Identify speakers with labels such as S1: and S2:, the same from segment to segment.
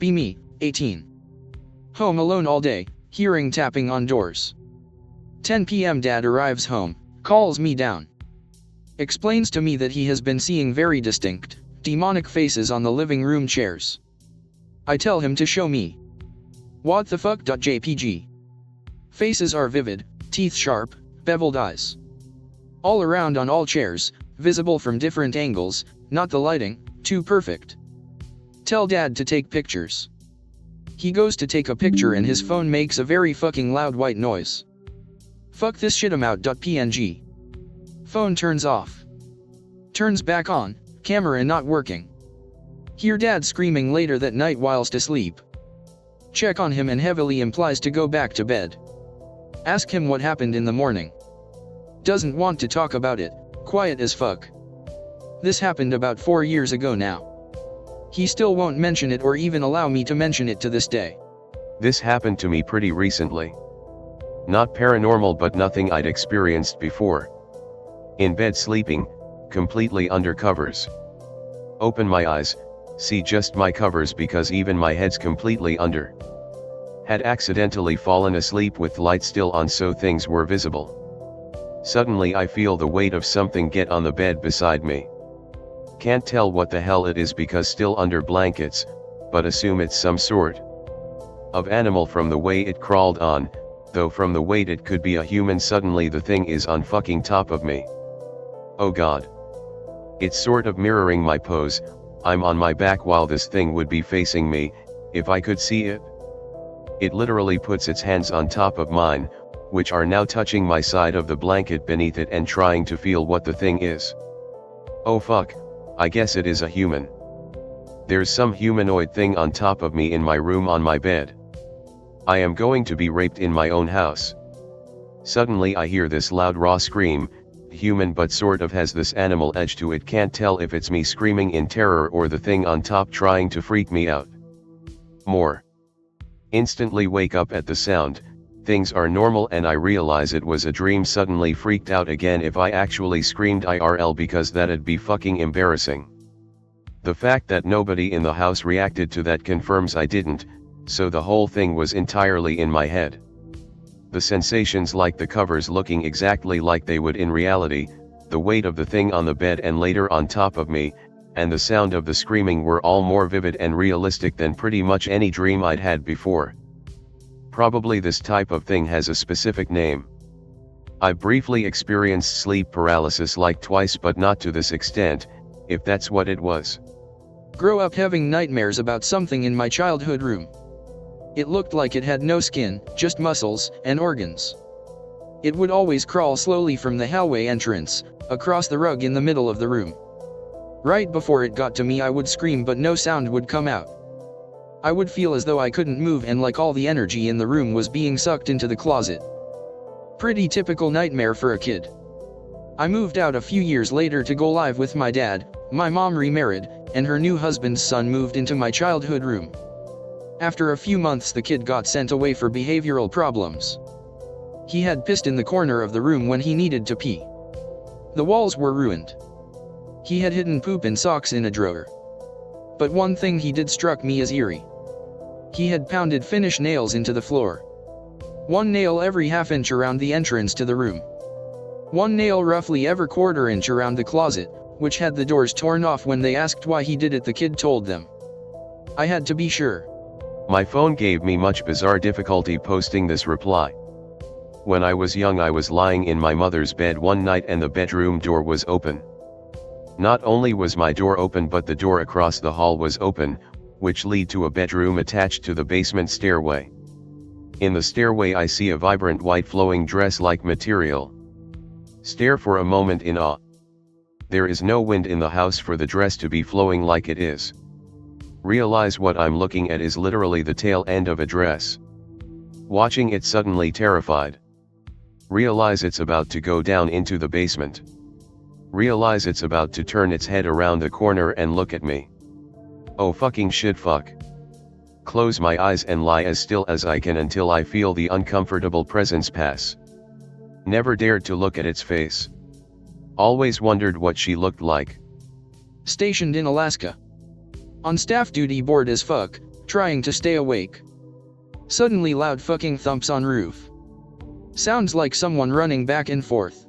S1: Be me, 18. Home alone all day, hearing tapping on doors. 10 p.m. Dad arrives home, calls me down. Explains to me that he has been seeing very distinct, demonic faces on the living room chairs. I tell him to show me. What the fuck? JPG. Faces are vivid, teeth sharp, beveled eyes. All around on all chairs, visible from different angles, not the lighting, too perfect. Tell Dad to take pictures. He goes to take a picture and his phone makes a very fucking loud white noise. Fuck this shit, I'm out. PNG. Phone turns off. Turns back on, camera not working. Hear Dad screaming later that night whilst asleep. Check on him and heavily implies to go back to bed. Ask him what happened in the morning. Doesn't want to talk about it, quiet as fuck. This happened about 4 years ago now. He still won't mention it or even allow me to mention it to this day.
S2: This happened to me pretty recently. Not paranormal, but nothing I'd experienced before. In bed sleeping, completely under covers. Open my eyes, see just my covers because even my head's completely under. Had accidentally fallen asleep with light still on so things were visible. Suddenly I feel the weight of something get on the bed beside me. Can't tell what the hell it is because still under blankets, but assume it's some sort of animal from the way it crawled on, though from the weight it could be a human. Suddenly the thing is on fucking top of me. Oh god. It's sort of mirroring my pose, I'm on my back while this thing would be facing me, if I could see it. It literally puts its hands on top of mine, which are now touching my side of the blanket beneath it and trying to feel what the thing is. Oh fuck. I guess it is a human. There's some humanoid thing on top of me in my room on my bed. I am going to be raped in my own house. Suddenly I hear this loud raw scream, human but sort of has this animal edge to it. Can't tell if it's me screaming in terror or the thing on top trying to freak me out more. Instantly wake up at the sound, things are normal and I realize it was a dream. Suddenly freaked out again if I actually screamed IRL because that'd be fucking embarrassing. The fact that nobody in the house reacted to that confirms I didn't, so the whole thing was entirely in my head. The sensations like the covers looking exactly like they would in reality, the weight of the thing on the bed and later on top of me, and the sound of the screaming were all more vivid and realistic than pretty much any dream I'd had before. Probably this type of thing has a specific name. I briefly experienced sleep paralysis like twice, but not to this extent, if that's what it was.
S1: Grow up having nightmares about something in my childhood room. It looked like it had no skin, just muscles and organs. It would always crawl slowly from the hallway entrance, across the rug in the middle of the room. Right before it got to me I would scream but no sound would come out. I would feel as though I couldn't move and like all the energy in the room was being sucked into the closet. Pretty typical nightmare for a kid. I moved out a few years later to go live with my dad, my mom remarried, and her new husband's son moved into my childhood room. After a few months the kid got sent away for behavioral problems. He had pissed in the corner of the room when he needed to pee. The walls were ruined. He had hidden poop and socks in a drawer. But one thing he did struck me as eerie. He had pounded finish nails into the floor. One nail every half-inch around the entrance to the room. One nail roughly every quarter-inch around the closet, which had the doors torn off. When they asked why he did it, the kid told them. I had to be sure.
S2: My phone gave me much bizarre difficulty posting this reply. When I was young I was lying in my mother's bed one night and the bedroom door was open. Not only was my door open but the door across the hall was open, which lead to a bedroom attached to the basement stairway. In the stairway I see a vibrant white flowing dress-like material. Stare for a moment in awe. There is no wind in the house for the dress to be flowing like it is. Realize what I'm looking at is literally the tail end of a dress. Watching it suddenly terrified. Realize it's about to go down into the basement. Realize it's about to turn its head around the corner and look at me. Oh fucking shit, fuck. Close my eyes and lie as still as I can until I feel the uncomfortable presence pass. Never dared to look at its face. Always wondered what she looked like.
S1: Stationed in Alaska. On staff duty, bored as fuck, trying to stay awake. Suddenly loud fucking thumps on roof. Sounds like someone running back and forth.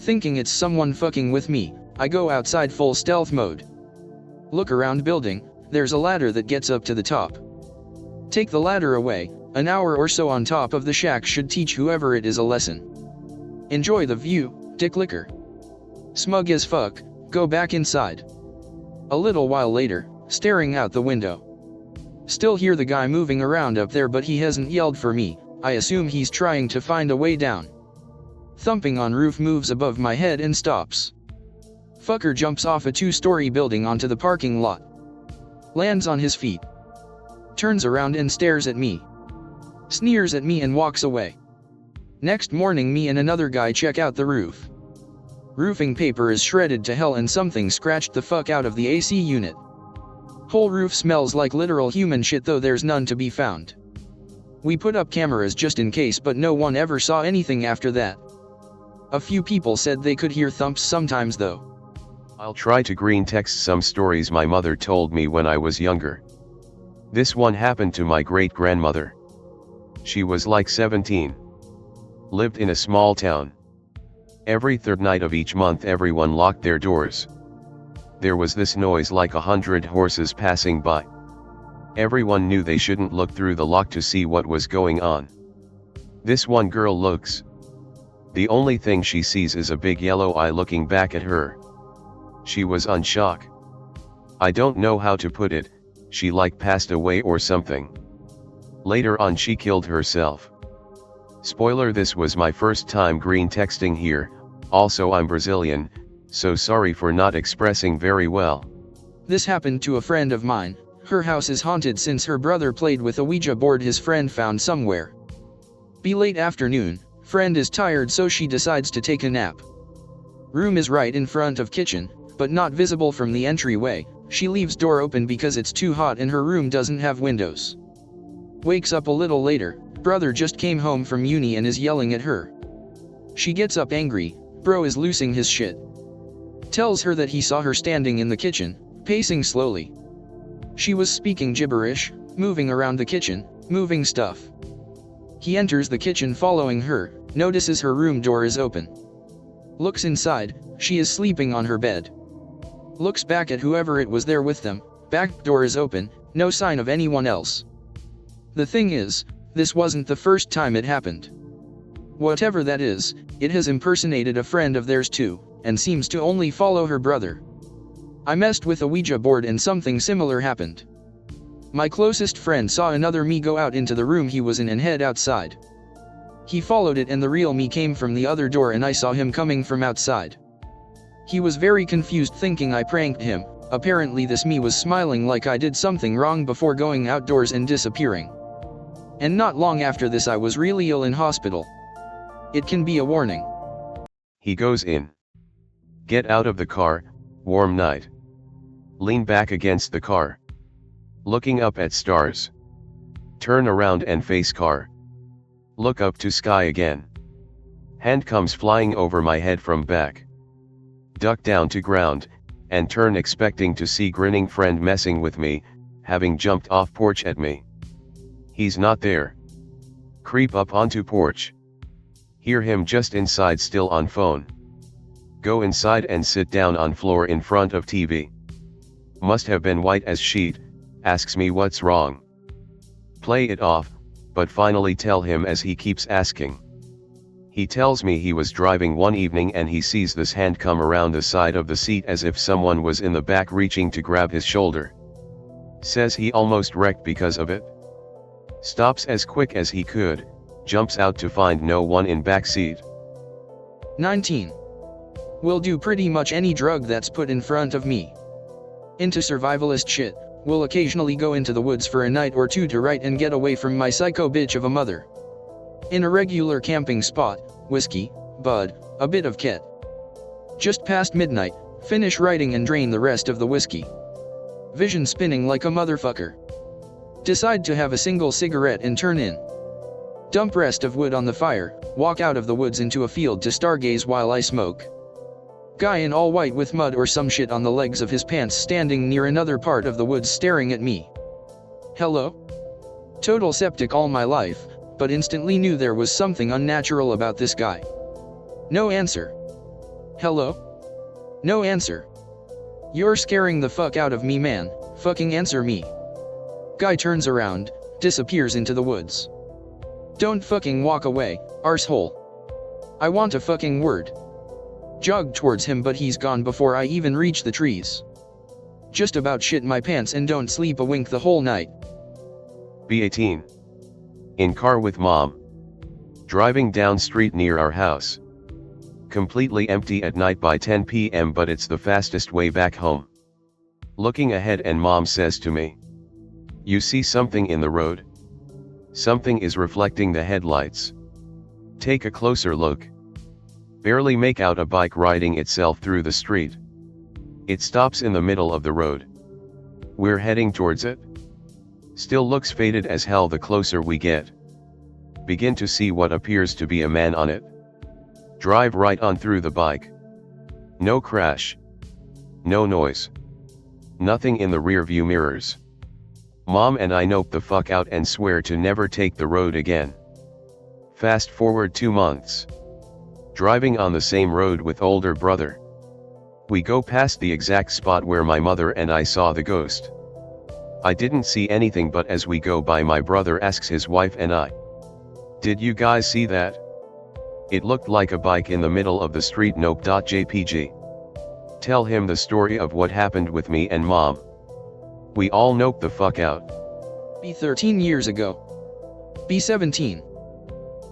S1: Thinking it's someone fucking with me, I go outside full stealth mode. Look around building, there's a ladder that gets up to the top. Take the ladder away, an hour or so on top of the shack should teach whoever it is a lesson. Enjoy the view, dick licker. Smug as fuck, go back inside. A little while later, staring out the window. Still hear the guy moving around up there, but he hasn't yelled for me. I assume he's trying to find a way down. Thumping on roof moves above my head and stops. Fucker jumps off a 2-story building onto the parking lot. Lands on his feet. Turns around and stares at me. Sneers at me and walks away. Next morning me and another guy check out the roof. Roofing paper is shredded to hell and something scratched the fuck out of the AC unit. Whole roof smells like literal human shit, though there's none to be found. We put up cameras just in case, but no one ever saw anything after that. A few people said they could hear thumps sometimes though.
S2: I'll try to green text some stories my mother told me when I was younger. This one happened to my great-grandmother. She was like 17. Lived in a small town. Every third night of each month everyone locked their doors. There was this noise like 100 horses passing by. Everyone knew they shouldn't look through the lock to see what was going on. This one girl looks. The only thing she sees is a big yellow eye looking back at her. She was on shock. I don't know how to put it, she like passed away or something. Later on she killed herself. Spoiler, this was my first time green texting here, also I'm Brazilian, so sorry for not expressing very well.
S1: This happened to a friend of mine. Her house is haunted since her brother played with a Ouija board his friend found somewhere. Be late afternoon, friend is tired so she decides to take a nap. Room is right in front of kitchen, but not visible from the entryway. She leaves door open because it's too hot and her room doesn't have windows. Wakes up a little later, brother just came home from uni and is yelling at her. She gets up angry, bro is losing his shit. Tells her that he saw her standing in the kitchen, pacing slowly. She was speaking gibberish, moving around the kitchen, moving stuff. He enters the kitchen following her, notices her room door is open. Looks inside, she is sleeping on her bed. Looks back at whoever it was there with them, back door is open, no sign of anyone else. The thing is, this wasn't the first time it happened. Whatever that is, it has impersonated a friend of theirs too, and seems to only follow her brother. I messed with a Ouija board and something similar happened. My closest friend saw another me go out into the room he was in and head outside. He followed it and the real me came from the other door and I saw him coming from outside. He was very confused thinking I pranked him. Apparently this me was smiling like I did something wrong before going outdoors and disappearing. And not long after this I was really ill in hospital. It can be a warning.
S2: He goes in. Get out of the car, warm night. Lean back against the car. Looking up at stars. Turn around and face car. Look up to sky again. Hand comes flying over my head from back. Duck down to ground, and turn expecting to see grinning friend messing with me, having jumped off porch at me. He's not there. Creep up onto porch. Hear him just inside still on phone. Go inside and sit down on floor in front of TV. Must have been white as sheet, asks me what's wrong. Play it off, but finally tell him as he keeps asking. He tells me he was driving one evening and he sees this hand come around the side of the seat as if someone was in the back reaching to grab his shoulder. Says he almost wrecked because of it. Stops as quick as he could, jumps out to find no one in back seat.
S1: 19. Will do pretty much any drug that's put in front of me. Into survivalist shit, will occasionally go into the woods for a night or two to write and get away from my psycho bitch of a mother. In a regular camping spot, whiskey, bud, a bit of ket. Just past midnight, finish writing and drain the rest of the whiskey. Vision spinning like a motherfucker. Decide to have a single cigarette and turn in. Dump rest of wood on the fire, walk out of the woods into a field to stargaze while I smoke. Guy in all white with mud or some shit on the legs of his pants standing near another part of the woods staring at me. Hello? Total septic all my life, but instantly knew there was something unnatural about this guy. No answer. Hello? No answer. You're scaring the fuck out of me, man, fucking answer me. Guy turns around, disappears into the woods. Don't fucking walk away, arsehole. I want a fucking word. Jogged towards him, but he's gone before I even reach the trees. Just about shit my pants and don't sleep a wink the whole night.
S2: B18. In car with mom. Driving down street near our house. Completely empty at night by 10 p.m. but it's the fastest way back home. Looking ahead and mom says to me, "You see something in the road? Something is reflecting the headlights. Take a closer look." Barely make out a bike riding itself through the street. It stops in the middle of the road. We're heading towards it. Still looks faded as hell the closer we get. Begin to see what appears to be a man on it. Drive right on through the bike. No crash. No noise. Nothing in the rear view mirrors. Mom and I nope the fuck out and swear to never take the road again. Fast forward 2 months. Driving on the same road with older brother. We go past the exact spot where my mother and I saw the ghost. I didn't see anything, but as we go by my brother asks his wife and I, "Did you guys see that? It looked like a bike in the middle of the street." Nope.jpg. Tell him the story of what happened with me and mom. We all nope the fuck out.
S1: Be 13 years ago. Be 17.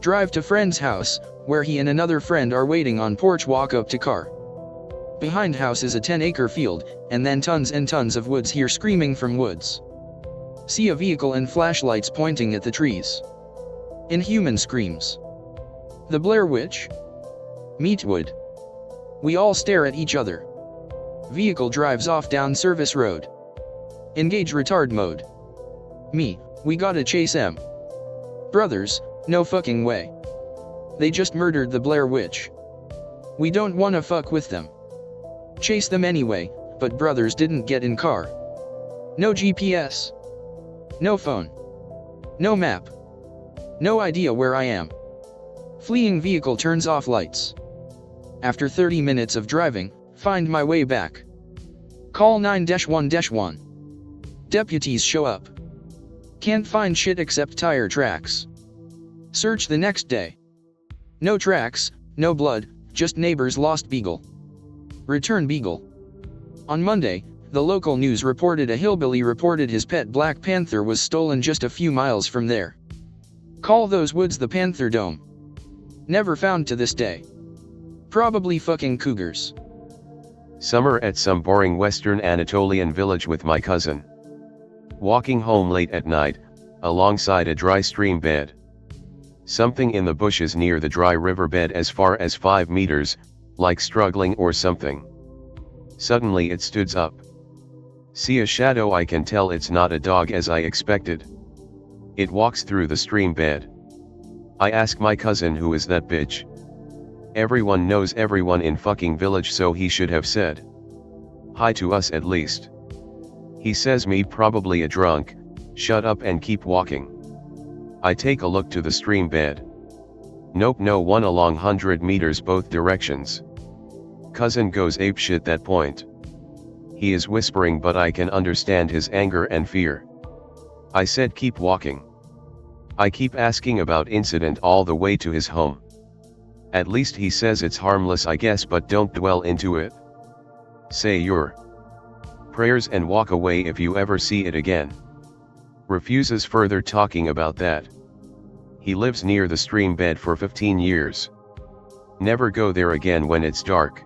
S1: Drive to friend's house, where he and another friend are waiting on porch. Walk up to car. Behind house is a 10-acre field, and then tons and tons of woods. Hear screaming from woods. See a vehicle and flashlights pointing at the trees. Inhuman screams. The Blair Witch? Meatwood. We all stare at each other. Vehicle drives off down service road. Engage retard mode. Me, we gotta chase them. Brothers, no fucking way. They just murdered the Blair Witch. We don't wanna fuck with them. Chase them anyway, but brothers didn't get in car. No GPS. No phone. No map. No idea where I am. Fleeing vehicle turns off lights. After 30 minutes of driving, find my way back. Call 9-1-1. Deputies show up. Can't find shit except tire tracks. Search the next day. No tracks, no blood, just neighbor's lost beagle. Return beagle. On Monday, the local news reported a hillbilly reported his pet black panther was stolen just a few miles from there. Call those woods the Panther Dome. Never found to this day. Probably fucking cougars.
S2: Summer at some boring Western Anatolian village with my cousin. Walking home late at night, alongside a dry stream bed. Something in the bushes near the dry riverbed as far as 5 meters, like struggling or something. Suddenly it stoods up. See a shadow. I can tell it's not a dog as I expected. It walks through the stream bed. I ask my cousin, "Who is that bitch?" Everyone knows everyone in fucking village, so he should have said hi to us at least. He says, "Me, probably a drunk, shut up and keep walking." I take a look to the stream bed. Nope, no one along 100 meters both directions. Cousin goes apeshit that point. He is whispering, but I can understand his anger and fear. I said, "Keep walking." I keep asking about incident all the way to his home. At least he says it's harmless, I guess, but don't dwell into it. Say your prayers and walk away if you ever see it again. Refuses further talking about that. He lives near the stream bed for 15 years. Never go there again when it's dark.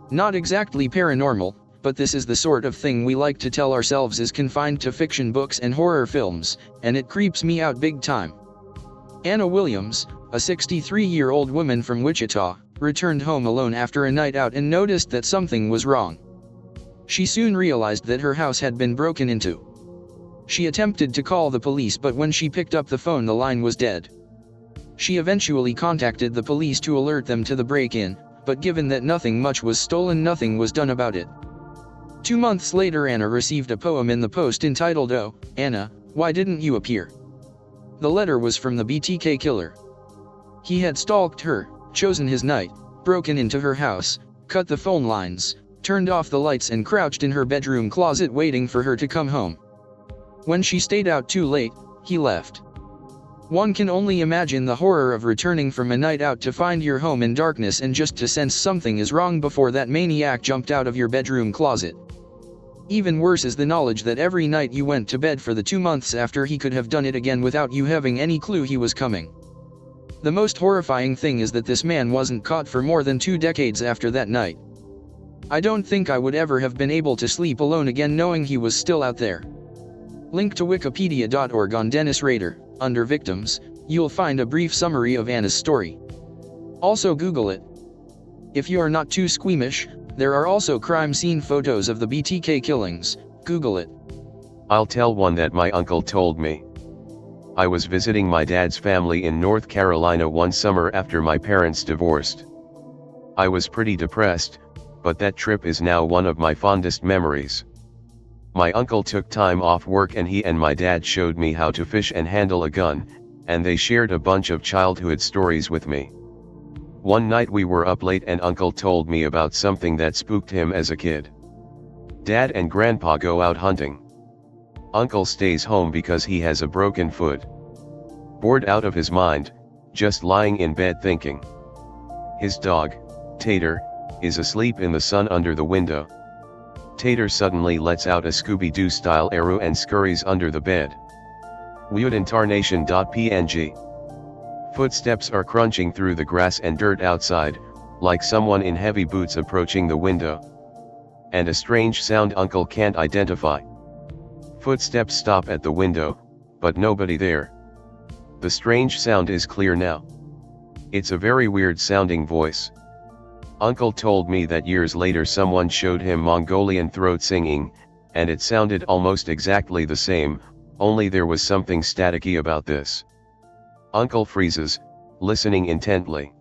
S1: Not exactly paranormal, but this is the sort of thing we like to tell ourselves is confined to fiction books and horror films, and it creeps me out big time. Anna Williams, a 63-year-old woman from Wichita, returned home alone after a night out and noticed that something was wrong. She soon realized that her house had been broken into. She attempted to call the police, but when she picked up the phone, the line was dead. She eventually contacted the police to alert them to the break-in, but given that nothing much was stolen, nothing was done about it. 2 months later, Anna received a poem in the post entitled "Oh, Anna, Why didn't you appear? The letter was from the BTK killer. He had stalked her, chosen his night, broken into her house, cut the phone lines, turned off the lights and crouched in her bedroom closet waiting for her to come home. When she stayed out too late, he left. One can only imagine the horror of returning from a night out to find your home in darkness and just to sense something is wrong before that maniac jumped out of your bedroom closet. Even worse is the knowledge that every night you went to bed for the 2 months after he could have done it again without you having any clue he was coming. The most horrifying thing is that this man wasn't caught for more than 2 decades after that night. I don't think I would ever have been able to sleep alone again knowing he was still out there. Link to wikipedia.org on Dennis Rader. Under victims, you'll find a brief summary of Anna's story. Also Google it. If you are not too squeamish, there are also crime scene photos of the BTK killings. Google it.
S2: I'll tell one that my uncle told me. I was visiting my dad's family in North Carolina one summer after my parents divorced. I was pretty depressed, but that trip is now one of my fondest memories. My uncle took time off work and he and my dad showed me how to fish and handle a gun, and they shared a bunch of childhood stories with me. One night we were up late and uncle told me about something that spooked him as a kid. Dad and grandpa go out hunting. Uncle stays home because he has a broken foot. Bored out of his mind, just lying in bed thinking. His dog, Tater, is asleep in the sun under the window. Tater suddenly lets out a Scooby-Doo style arrow and scurries under the bed. Weirdintarnation.png. Footsteps are crunching through the grass and dirt outside, like someone in heavy boots approaching the window. And a strange sound uncle can't identify. Footsteps stop at the window, but nobody there. The strange sound is clear now. It's a very weird sounding voice. Uncle told me that years later someone showed him Mongolian throat singing, and it sounded almost exactly the same, only there was something staticky about this. Uncle freezes, listening intently.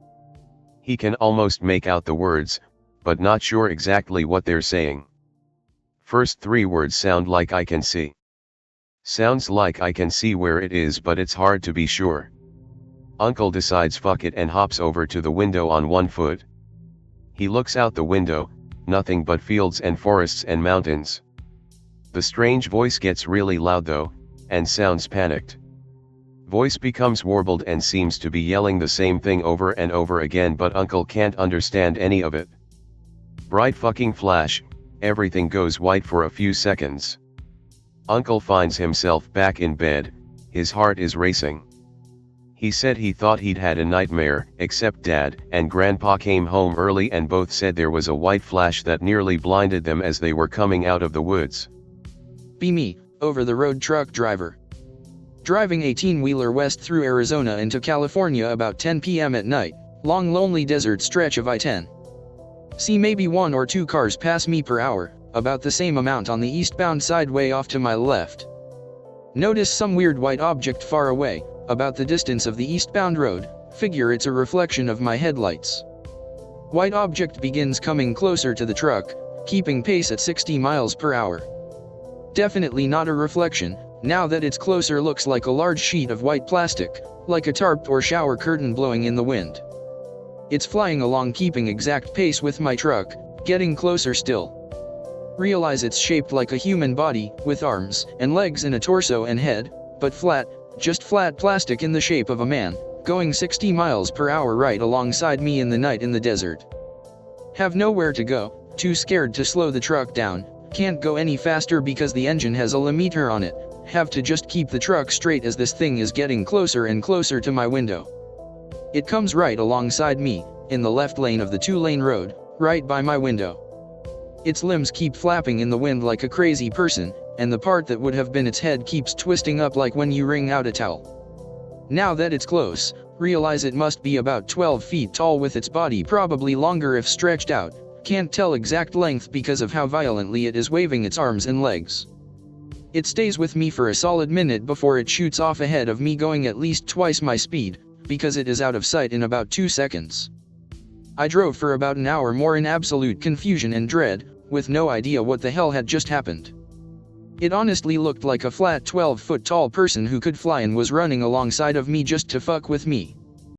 S2: He can almost make out the words, but not sure exactly what they're saying. First 3 words sound like I can see. Sounds like I can see where it is, but it's hard to be sure. Uncle decides fuck it and hops over to the window on one foot. He looks out the window, nothing but fields and forests and mountains. The strange voice gets really loud though, and sounds panicked. Voice becomes warbled and seems to be yelling the same thing over and over again, but uncle can't understand any of it. Bright fucking flash, everything goes white for a few seconds. Uncle finds himself back in bed, his heart is racing. He said he thought he'd had a nightmare, except Dad and Grandpa came home early and both said there was a white flash that nearly blinded them as they were coming out of the woods.
S1: Be me, over-the-road truck driver. Driving 18-wheeler west through Arizona into California about 10 p.m. at night, long lonely desert stretch of I-10. See maybe 1 or 2 cars pass me per hour, about the same amount on the eastbound side way off to my left. Notice some weird white object far away, about the distance of the eastbound road, figure it's a reflection of my headlights. White object begins coming closer to the truck, keeping pace at 60 miles per hour. Definitely not a reflection, now that it's closer looks like a large sheet of white plastic, like a tarp or shower curtain blowing in the wind. It's flying along keeping exact pace with my truck, getting closer still. Realize it's shaped like a human body, with arms and legs and a torso and head, but flat, just flat plastic in the shape of a man, going 60 miles per hour right alongside me in the night in the desert. Have nowhere to go, too scared to slow the truck down, can't go any faster because the engine has a limiter on it, have to just keep the truck straight as this thing is getting closer and closer to my window. It comes right alongside me, in the left lane of the 2-lane road, right by my window. Its limbs keep flapping in the wind like a crazy person, and the part that would have been its head keeps twisting up like when you wring out a towel. Now that it's close, realize it must be about 12 feet tall with its body probably longer if stretched out, can't tell exact length because of how violently it is waving its arms and legs. It stays with me for a solid minute before it shoots off ahead of me going at least twice my speed, because it is out of sight in about 2 seconds. I drove for about an hour more in absolute confusion and dread, with no idea what the hell had just happened. It honestly looked like a flat 12-foot tall person who could fly and was running alongside of me just to fuck with me.